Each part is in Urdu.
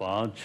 5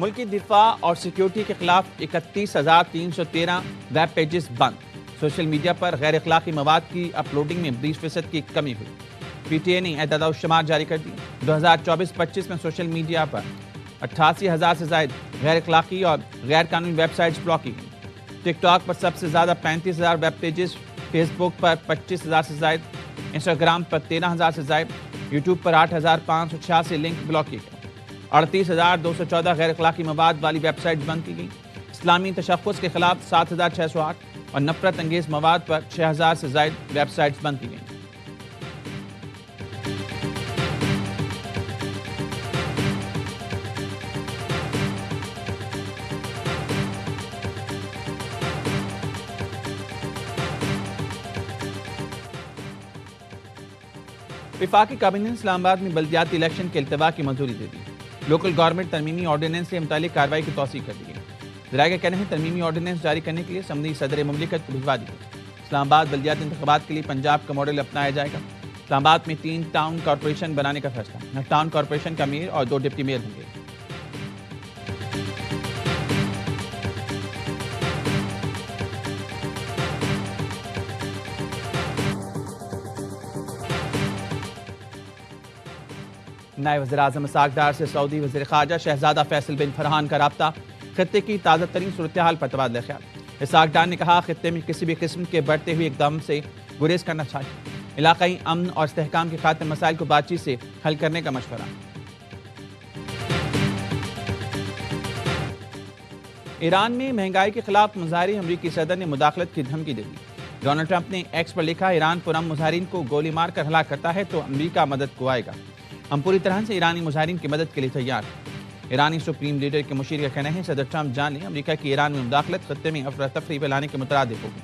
ملکی دفاع اور سیکیورٹی کے خلاف 31,313 ویب پیجز بند۔ سوشل میڈیا پر غیر اخلاقی مواد کی اپلوڈنگ میں 20% کی کمی ہوئی۔ پی ٹی اے نے اعداد و شمار جاری کر دی۔ 2024-25 میں سوشل میڈیا پر 88,000 سے زائد غیر اخلاقی اور غیر قانونی ویب سائٹس بلاک کی گئیں۔ ٹک ٹاک پر سب سے زیادہ 35,000 ویب پیجز، فیس بک پر 25,000 سے زائد، انسٹاگرام پر 13,000 سے زائد، یوٹیوب پر 8,586 لنک بلاک کیے گئے۔ 38,214 غیر اخلاقی مواد والی ویب سائٹس بند کی گئیں۔ اسلامی تشخص کے خلاف 7,608 اور نفرت انگیز مواد پر 6,000 سے زائد ویب سائٹس بند کی گئیں۔ وفاقی کابینہ نے اسلام آباد میں بلدیاتی الیکشن کے التوا کی منظوری دے دی۔ لوکل گورنمنٹ ترمیمی آرڈیننس سے متعلق کارروائی کی توسیع کر دی گئی۔ ذرائع کا کہنا ہے ترمیمی آرڈیننس جاری کرنے کے لیے اسمبلی صدر مملکت کو بھجوا دی گئی۔ اسلام آباد بلدیاتی انتخابات کے لیے پنجاب کا ماڈل اپنایا جائے گا۔ اسلام آباد میں 3 ٹاؤن کارپوریشن بنانے کا فیصلہ۔ ٹاؤن کارپوریشن کا میئر اور 2 ڈپٹی میئر ہوں گے۔ نائب وزیر اعظم اسحاق ڈار سے سعودی وزیر خارجہ شہزادہ فیصل بن فرحان کا رابطہ، خطے کی تازہ ترین صورتحال پر تبادلہ خیال۔ اسحاق ڈار نے کہا خطے میں کسی بھی قسم کے بڑھتے ہوئے اقدام سے گریز کرنا چاہیے۔ علاقائی امن اور استحکام کے خاطر مسائل کو بات چیت سے حل کرنے کا مشورہ۔ ایران میں مہنگائی کے خلاف مظاہرے، امریکی صدر نے مداخلت کی دھمکی دے دی۔ ڈونلڈ ٹرمپ نے ایکس پر لکھا ایران پرامن مظاہرین کو گولی مار کر ہلاک کرتا ہے تو امریکہ مدد کو آئے گا۔ ہم پوری طرح سے ایرانی مظاہرین کی مدد کے لیے تیار ہیں۔ ایرانی سپریم لیڈر کے مشیر کا کہنا ہے صدر ٹرمپ جان لیں امریکہ کی ایران میں مداخلت خطے میں افراتفری پھیلانے کے مترادف ہوگی۔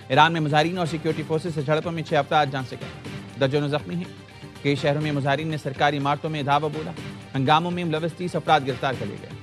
ایران میں مظاہرین اور سیکیورٹی فورسز سے جھڑپوں میں 6 افراد جان سے گئے، درجنوں زخمی ہیں۔ کئی شہروں میں مظاہرین نے سرکاری عمارتوں میں دھاوا بولا۔ ہنگاموں میں ملوث 30 افراد گرفتار کر لیے گئے۔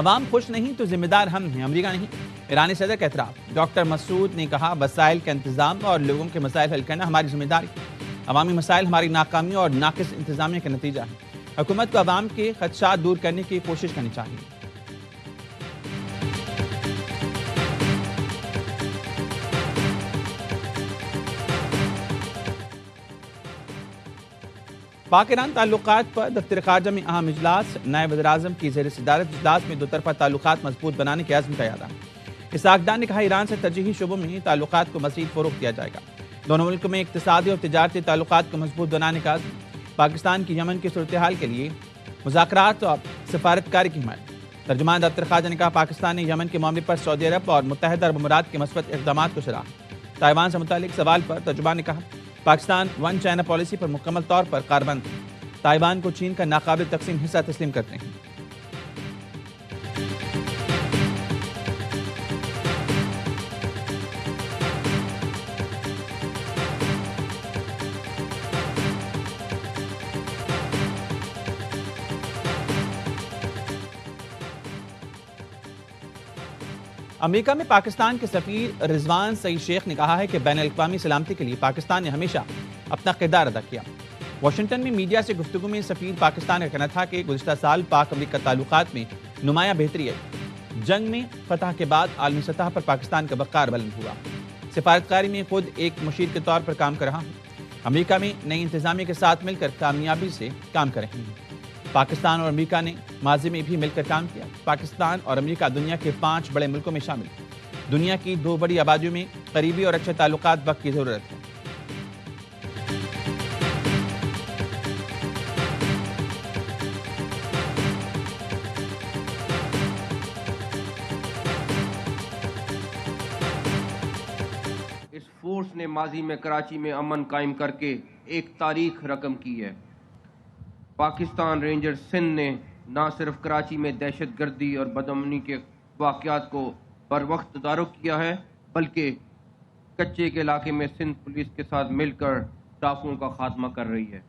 عوام خوش نہیں تو ذمہ دار ہم ہیں، امریکہ نہیں، ایرانی صدر کا اعتراف۔ ڈاکٹر مسعود نے کہا وسائل کا انتظام اور لوگوں کے مسائل حل کرنا ہماری ذمہ داری۔ عوامی مسائل ہماری ناکامی اور ناقص انتظامیہ کا نتیجہ ہے۔ حکومت کو عوام کے خدشات دور کرنے کی کوشش کرنی چاہیے۔ پاک ایران تعلقات پر دفتر خارجہ میں اہم اجلاس، نائب وزیر اعظم کی زیر صدارت اجلاس میں 2 طرفہ تعلقات مضبوط بنانے کے عزم کا اعادہ۔ اسحاق ڈار نے کہا ایران سے ترجیحی شعبوں میں تعلقات کو مزید فروغ دیا جائے گا۔ دونوں ملکوں میں اقتصادی اور تجارتی تعلقات کو مضبوط بنانے کا عزم۔ پاکستان کی یمن کی صورتحال کے لیے مذاکرات اور سفارتکاری کی حمایت۔ ترجمان دفتر خارجہ نے کہا پاکستان نے یمن کے معاملے پر سعودی عرب اور متحدہ عرب امارات کے مثبت اقدامات کو سراہا۔ تائیوان سے متعلق سوال پر ترجمان نے کہا پاکستان ون چائنا پالیسی پر مکمل طور پر کاربند ہے۔ تائیوان کو چین کا ناقابل تقسیم حصہ تسلیم کرتے ہیں۔ امریکہ میں پاکستان کے سفیر رضوان سعید شیخ نے کہا ہے کہ بین الاقوامی سلامتی کے لیے پاکستان نے ہمیشہ اپنا کردار ادا کیا۔ واشنگٹن میں میڈیا سے گفتگو میں سفیر پاکستان کا کہنا تھا کہ گزشتہ سال پاک امریکہ تعلقات میں نمایاں بہتری آئی۔ جنگ میں فتح کے بعد عالمی سطح پر پاکستان کا وقار بلند ہوا۔ سفارتکاری میں خود ایک مشیر کے طور پر کام کر رہا ہوں۔ امریکہ میں نئی انتظامیہ کے ساتھ مل کر کامیابی سے کام کر رہے ہیں۔ پاکستان اور امریکہ نے ماضی میں بھی مل کر کام کیا۔ پاکستان اور امریکہ دنیا کے 5 بڑے ملکوں میں شامل ہیں۔ دنیا کی 2 بڑی آبادیوں میں قریبی اور اچھے تعلقات وقت کی ضرورت ہے۔ اس فورس نے ماضی میں کراچی میں امن قائم کر کے ایک تاریخ رقم کی ہے۔ پاکستان رینجر سندھ نے نہ صرف کراچی میں دہشت گردی اور بدامنی کے واقعات کو بر وقت تدارک کیا ہے بلکہ کچے کے علاقے میں سندھ پولیس کے ساتھ مل کر ڈاکوؤں کا خاتمہ کر رہی ہے۔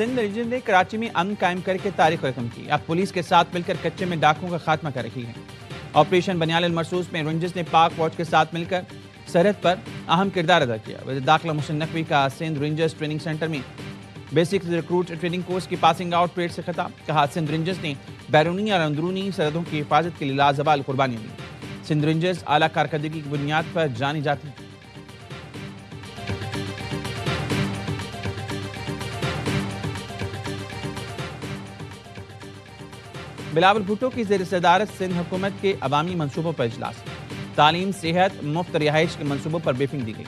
سندھ رینجرز نے کراچی میں امن قائم کر کے تاریخ رقم کی. اب پولیس کے ساتھ مل کر کچے میں ڈاکوں کا خاتمہ کر رہی ہے. آپریشن بنیال المرصوص میں رینجرز نے پاک واچ کے ساتھ مل کر سرحد پر اہم کردار ادا کیا. وزیر داخلہ محسن نقوی کا سندھ رینجرز ٹریننگ سینٹر میں بیسک ریکروٹ ٹریننگ کورس کی پاسنگ آؤٹ پریڈ سے خطاب. کہا سندھ رینجرز نے بیرونی اور اندرونی سرحدوں کی حفاظت کے لیے لازوال قربانیاں دی. سندھ رینجرز اعلیٰ کارکردگی کی بنیاد پر جانی جاتی ہیں. بلاول بھٹو کی زیر صدارت سندھ حکومت کے عوامی منصوبوں پر اجلاس. تعلیم، صحت، مفت رہائش کے منصوبوں پر بریفنگ دی گئی.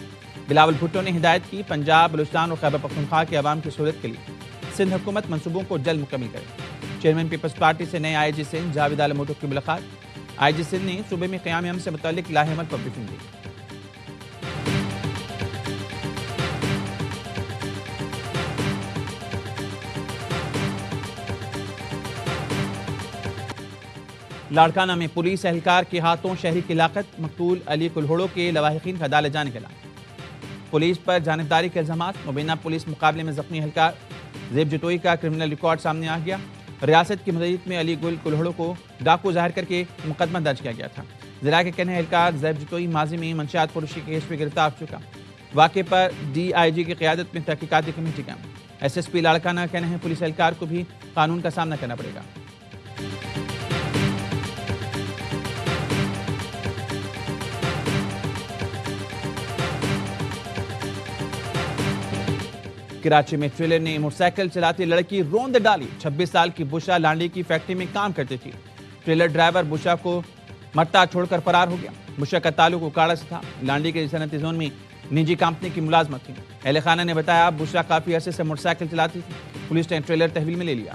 بلاول بھٹو نے ہدایت کی پنجاب، بلوچستان اور خیبر پختونخوا کے عوام کی سہولت کے لیے سندھ حکومت منصوبوں کو جلد مکمل کرے. چیئرمین پیپلز پارٹی سے نئے آئی جی سندھ جاوید عالم بھٹو کی ملاقات. آئی جی سندھ نے صوبے میں قیام امن سے متعلق لاہ عمل پر بریفنگ دی. لاڑکانہ میں پولیس اہلکار کے ہاتھوں شہری کی ہلاکت. مقتول علی کلہوڑوں کے لواحقین کا عدالت جانے کا اعلان. پولیس پر جانبداری کے الزامات. مبینہ پولیس مقابلے میں زخمی اہلکار زیب جٹوئی کا کرمنل ریکارڈ سامنے آ گیا. ریاست کی مدعیت میں علی گل کلہوڑوں کو ڈاکو ظاہر کر کے مقدمہ درج کیا گیا تھا. ضلع کے کہنے اہلکار زیب جٹوئی ماضی میں منشیات فروشی کیس میں گرفتار ہو چکا. واقعے پر ڈی آئی جی کی قیادت میں تحقیقاتی کمیٹی کا. ایس ایس پی لاڑکانہ کا کہنا ہے پولیس اہلکار کو بھی قانون کا سامنا کرنا پڑے گا. کراچی میں ٹریلر نے موٹر سائیکل چلاتی لڑکی روند ڈالی. 26 سال کی بشرا لانڈی کی فیکٹری میں کام کرتی تھی. ٹریلر ڈرائیور بشرا کو مرتا چھوڑ کر فرار ہو گیا. بشرا کا تعلق اکاڑا سے تھا. لانڈی کے صنعتی زون میں نجی کمپنی کی ملازمت تھی. اہل خانہ نے بتایا بشرا کافی عرصے سے موٹر سائیکل چلاتی تھی. پولیس نے ٹریلر تحویل میں لے لیا.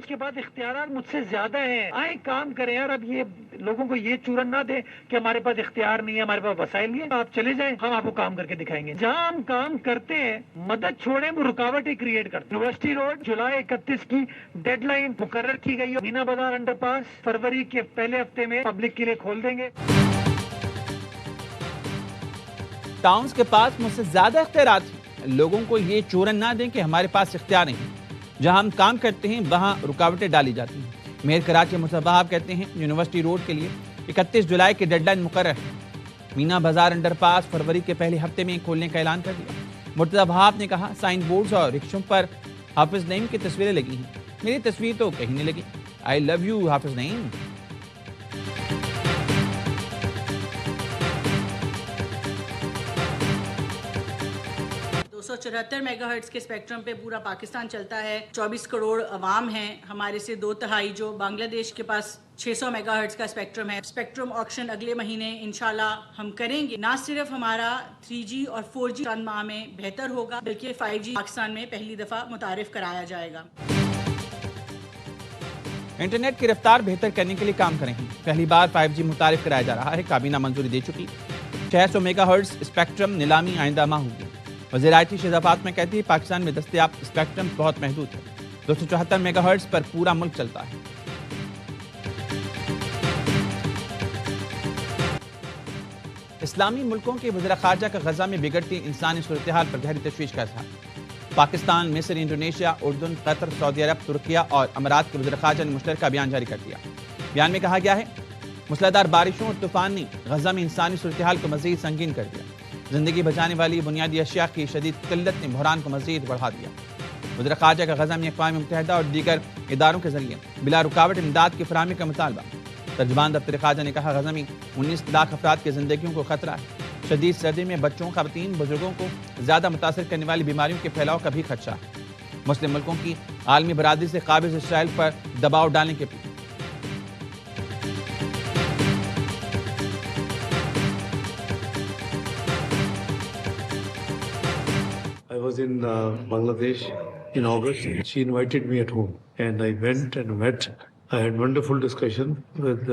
کے بعد اختیارات مجھ سے زیادہ ہیں. آئے کام کریں یار. اب یہ لوگوں کو یہ چورن نہ دیں کہ ہمارے پاس اختیار نہیں ہے, ہمارے پاس وسائل نہیں ہے. آپ چلے جائیں, ہم آپ کو کام کر کے دکھائیں گے. جہاں ہم کام کرتے ہیں مدد چھوڑیں, وہ رکاوٹیں کریٹ کرتے ہیں. یونیورسٹی روڈ جولائی 31 کی ڈیڈ لائن مقرر کی گئی ہے. مینا بازار انڈر پاس فروری کے پہلے ہفتے میں پبلک کے لیے کھول دیں گے. ٹاؤنز کے پاس مجھ سے زیادہ اختیارات ہیں. لوگوں کو یہ چورن نہ دیں کہ ہمارے پاس اختیار نہیں. جہاں ہم کام کرتے ہیں وہاں رکاوٹیں ڈالی جاتی ہیں. میئر کراچی مصطفی کہتے ہیں یونیورسٹی روڈ کے لیے 31 جولائی کی ڈیڈ لائن مقرر ہے. مینا بازار انڈر پاس فروری کے پہلے ہفتے میں کھولنے کا اعلان کر دیا. مرتضی وہاب نے کہا سائن بورڈز اور رکشوں پر حافظ نعیم کی تصویریں لگی ہیں. میری تصویر تو کہیں نہیں لگی. آئی لو یو حافظ نعیم. سو 74 میگا ہرٹز کے اسپیکٹرم پہ پورا پاکستان چلتا ہے. 24 کروڑ عوام ہیں. ہمارے سے 2/3 جو بنگلہ دیش کے پاس 600 میگا ہرٹز کا اسپیکٹرم ہے. اسپیکٹرم آکشن اگلے مہینے انشاءاللہ ہم کریں گے. نہ صرف ہمارا 3G اور 4G چند ماہ میں بہتر ہوگا بلکہ 5G پاکستان میں پہلی دفعہ متعارف کرایا جائے گا. انٹرنیٹ کی رفتار بہتر کرنے کے لیے کام کریں. پہلی بار 5G متعارف کرایا جا رہا ہے. کابینہ منظوری دے چکی. 600 میگا ہرٹز اسپیکٹرم نیلامی آئندہ ماہ ہوگی. وزیر آئی ٹی شہزاد فاطمہ کہتی ہے پاکستان میں دستیاب اسپیکٹرم بہت محدود ہے. 274 میگا ہرٹز پر پورا ملک چلتا ہے. اسلامی ملکوں کے وزراء خارجہ کا غزہ میں بگڑتی انسانی صورتحال پر گہری تشویش کا اظہار. پاکستان، مصر، انڈونیشیا، اردن، قطر، سعودی عرب، ترکیہ اور امارات کے وزراء خارجہ نے مشترکہ بیان جاری کر دیا. بیان میں کہا گیا ہے مسلادھار بارشوں اور طوفان نے غزہ میں انسانی صورتحال کو مزید سنگین کر دیا. زندگی بچانے والی بنیادی اشیاء کی شدید قلت نے بحران کو مزید بڑھا دیا. وزیر خارجہ کا غزہ میں اقوام متحدہ اور دیگر اداروں کے ذریعے بلا رکاوٹ امداد کی فراہمی کا مطالبہ. ترجمان دفتر خارجہ نے کہا غزہ میں 19 لاکھ افراد کی زندگیوں کو خطرہ ہے. شدید سردی میں بچوں، خواتین، بزرگوں کو زیادہ متاثر کرنے والی بیماریوں کے پھیلاؤ کا بھی خدشہ ہے. مسلم ملکوں کی عالمی برادری سے قابض اسرائیل پر دباؤ ڈالنے کے appeal. I was in Bangladesh in August. She invited me at home and I went and met. I had wonderful discussion with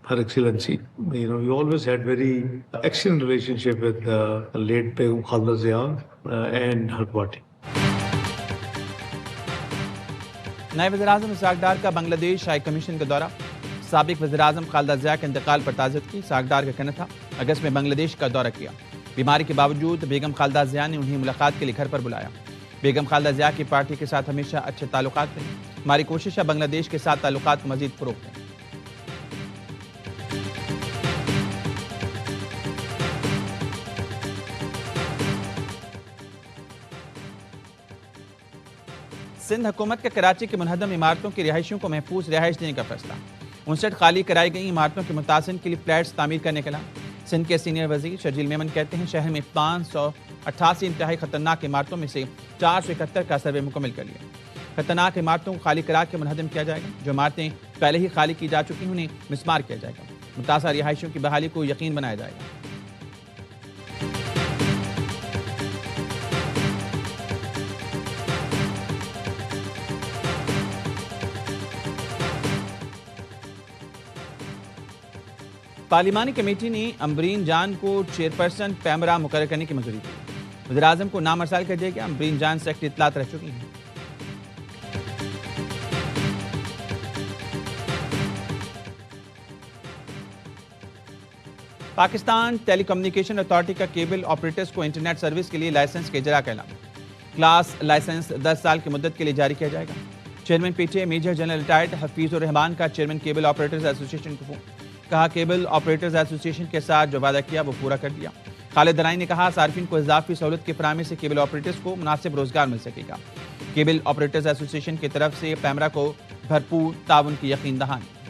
Her Excellency. You know, we always had very excellent relationship with late Begum Khalda Zia and her party. نائب وزیر اعظم اسحاق ڈار کا بنگلہ دیش ہائی کمیشن کا دورہ. سابق وزیراعظم خالدہ ضیاء کے انتقال پر تعزیت کی. ساگدار کا کہنا تھا اگست میں بنگلہ دیش کا دورہ کیا. بیماری کے باوجود بیگم خالدہ ضیاء نے انہیں ملاقات کے لیے گھر پر بلایا. بیگم خالدہ ضیاء کی پارٹی کے ساتھ ہمیشہ اچھے تعلقات رہے. ہماری کوشش ہے بنگلہ دیش کے ساتھ تعلقات کو مزید فروغ دیں. سندھ حکومت کا کراچی کی منہدم عمارتوں کی رہائشیوں کو محفوظ رہائش دینے کا فیصلہ. 59 خالی کرائی گئی عمارتوں کے متاثرین کے لیے فلیٹس تعمیر کرنے کا اعلان. سندھ کے سینئر وزیر شرجیل میمن کہتے ہیں شہر میں 588 انتہائی خطرناک عمارتوں میں سے 471 کا سروے مکمل کر لیا. خطرناک عمارتوں کو خالی کرا کے منہدم کیا جائے گا. جو عمارتیں پہلے ہی خالی کی جا چکی ہیں انہیں مسمار کیا جائے گا. متاثرہ رہائشیوں کی بحالی کو یقین بنایا جائے گا. پارلیمانی کمیٹی نے امبرین جان کو چیئرپرسن پیمرا مقرر کرنے کی منظوری دی. وزیراعظم کو نام ارسال کر دیا گیا. امبرین جان سیکرٹری اطلاعات رہ چکی ہیں. پاکستان ٹیلی کمیونیکیشن اتھارٹی کا کیبل آپریٹرز کو انٹرنیٹ سروس کے لیے لائسنس کے اجرا کا اعلان. کلاس لائسنس 10 سال کی مدت کے لیے جاری کیا جائے گا. Chairman P T A major general retired Hafeez ur-Rahman کا چیئرمین کیبل آپریٹرز ایسوسی ایشن کو فون. کہا کیبل آپریٹرز ایسوسی ایشن کے ساتھ جو وعدہ کیا وہ پورا کر دیا. خالد درانی نے کہا صارفین کو اضافی سہولت کی فراہمی سے کیبل آپریٹرز کو مناسب روزگار مل سکے گا. کیبل آپریٹرز ایسوسی ایشن کی طرف سے پیمرا کو بھرپور تعاون کی یقین دہانی.